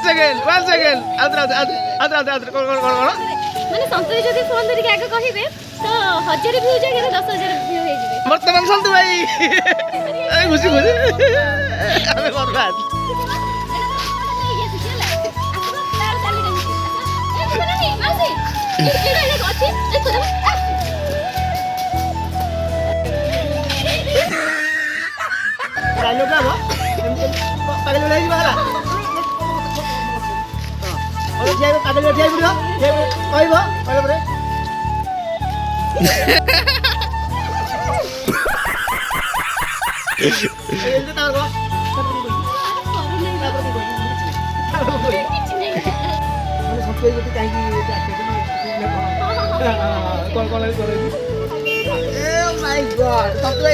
Second आदर कोन माने संतोष जदी फोन धरिक आगे कहिबे तो 1000 व्यू जागे 10000 व्यू हे जिवे वर्तमान संतु भाई ए खुशी अबे बर्बाद डायलॉग का पागल हो जाएगी बाला और जाइबो पागल हो जाइबो कहबो कहले परे एल त ताको सबसे गति काहे कौन कौन करे ए माय गॉड सबसे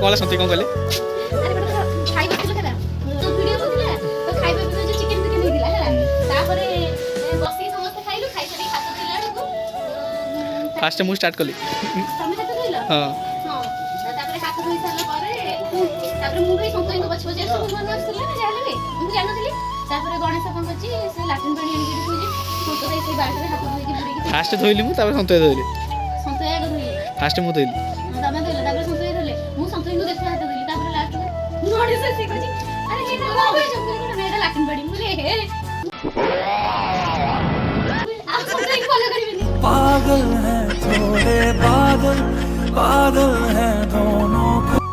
कहला संती कौन कहले अरे बड़ा खाइबा दिला खरा तो वीडियो बुझिला तो खाइबा जो चिकन चिकन दिला हला तापरे बसी समस्त खाइलु खाइ सरी खातो दिला को फास्ट मु स्टार्ट करली तमे खातो दिला हां हां तापरे खातो होई साला परे तापरे मु गई संतोष को पछ पछ सब मन आसला ना जाले बे मु जानथली तापरे गणेश कौन कछि से लाटिन पानी आनी के थुजी संतोष से बाटरे हाथ धोई के बुड़ी के फास्ट धोइली मु तापर संतोष धोइली संतोष आगे धोई फास्ट मु धोइली तमे धोइला तापरे संतोष धोइले मु संतोष को देखा हाथ धोइली तापरे लास्ट में गणेश से कछि अरे ये ना हो जंगल को मेरा लाटिन पानी मुले हे आप संतोष फॉलो करिबे पागल है थोड़े बादल बादल है दोनों को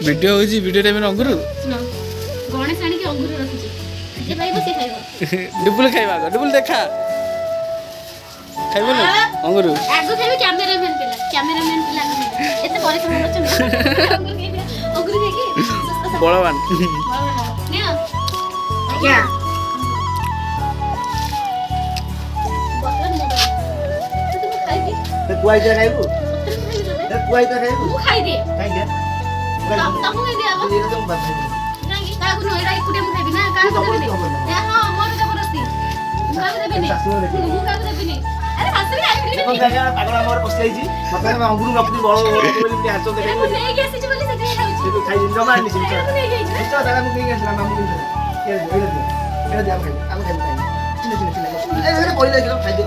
वीडियो होजी वीडियो टाइम में अंगुर सुनो गणेश आनी के अंगूर रखी जे भाई बसे खाइबो डुबुल खाइबा डुबुल देखा खाइबो ना अंगुर आगो खाइबे कैमरामैन पिला एते परिश्रम करछन अंगूर खाइके सस्ता बळवान ने क्या बकरा ने तू खाइबी कुआई जा खाइबो कुआई जा खाइबो तू खाइ दे खाइ दे तमु दे आबो ये तो बात है नहीं कागु न एरा इकुटे मु खाइबी ना कागु देबी ए हां मोर जबरदस्ती कागु देबी नहीं मु कागु देबी नहीं अरे हसबी आइबी देखो जागा पागल हमर पसलाई छी मते हम अंगुर रखती बड़ बोली ते हाथ देखाई मु नहीं गेसी छी बोली से खाउछी तो खाइ दिन जमा नहीं छी मु नहीं गेसी तो दादा मु कहीं गेसला मामू कहीं ये दे हम खाइ चिन्ह ए कोई ले खाइ दे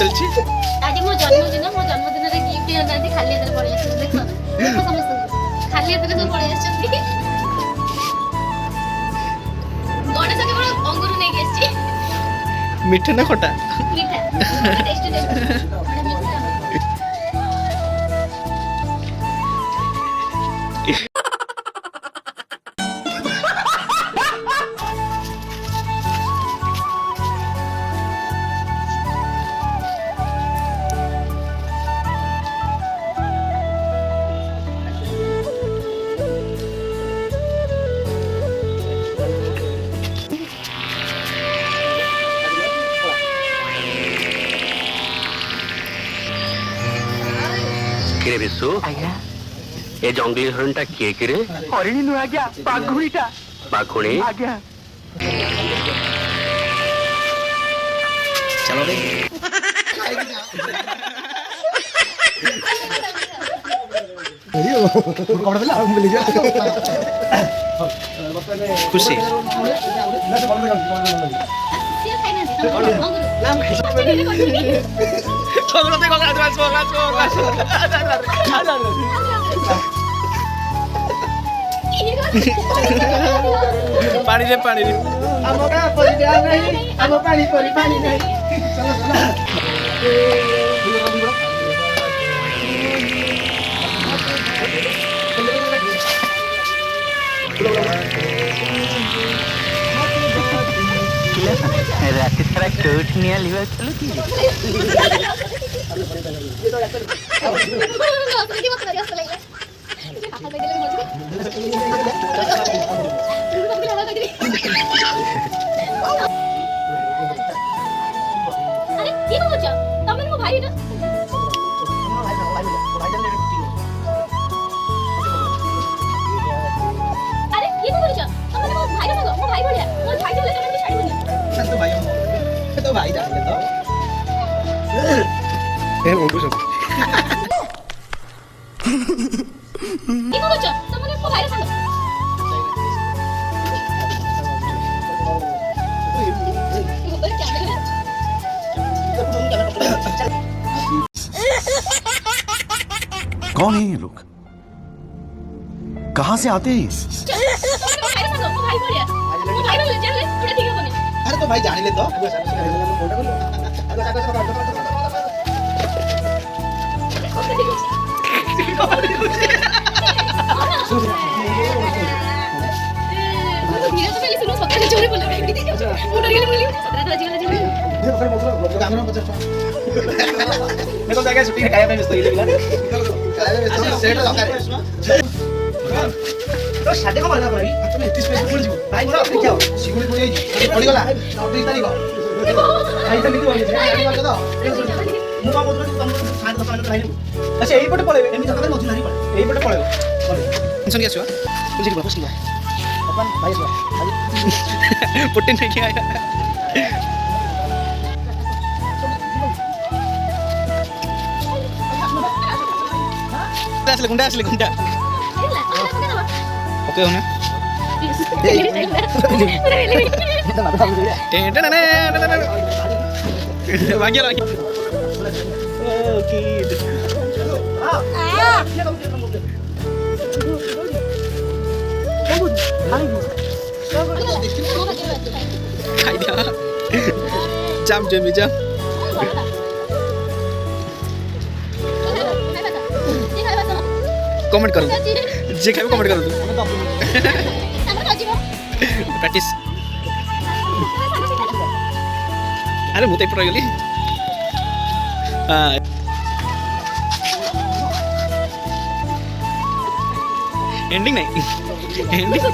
चलची आज मो जन्मदिन रे गिफ्ट आनती खाली हाथ पड़े आछ देखो देखो समस्त खाली हाथ सब पड़े आछ गणेश के बड़ा अंगूर नहीं गेछि मीठा ना खटा मीठा टेस्ट देखो बड़ा मीठा किरे विशु आज्ञा ए जंगली हरणटा किए किरे हरिणी नु आज्ञा बाघुणीटा बाघुणी आज्ञा चलो रे खुशी पानी दे पानी दे हम का परी नहीं हम पानी नहीं चलो चलो କୋଉଠି ନିଆ ଚାଲୁ କି আরে কি বলছ তুমি ମୋ ଭାଇ ନା আরে কি বলছ তুমি ମୋ ଭାଇ না ମୋ ଭାଇ ଭଳିଆ ମୋ ଭାଇ ଭଳିଆ ତମେ ଛାଡ଼ିବନି तो भाई जाने तो ए वो कुछ কি বলছ তুমি ମୋ ଭାଇ ସାଙ୍ଗ कौन है ये लोग? कहाँ से आते हैं? अरे तो भाई जाने ले तो मैं तो जाके शूटिंग खाया मैं व्यस्त होई लागला खाया व्यस्त सेट दरकार तो शादी को मारना पड़ी तुम 31 पेज बोल जीव भाई मोर अपने क्या सिगुड़ी पड़ी पड़ी गला 29 तारीख भाई तो मिली होई जानी बात तो मु का बोल तुम साथ दस मिनट रहिनी अच्छा एई पटे पळेबे एमी जगह मजू नाही पळे एई पटे पळेबो टेंशन क्या छुआ तुम जी वापस लिया अपन भाई छुआ पुट्टे नहीं किया गुंडा ओके होना jam कमेंट करो जे खाइबो कमेंट करो प्रैक्टिस अरे मुते पर गली हां एंडिंग नहीं एंडिंग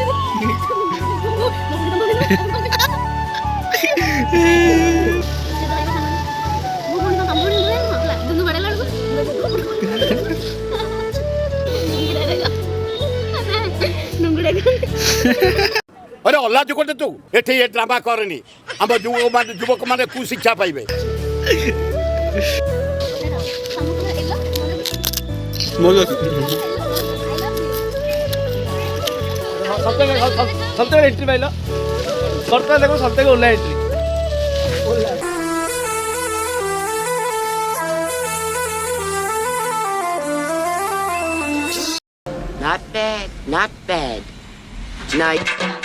अरे अल्लाह जो करते तू एठे ये ड्रामा करनी हम युवक माने कु शिक्षा पाइबे सबसे एंट्री पाइलो करता देखो सबसे ओला entry Not bad, not bad. Night.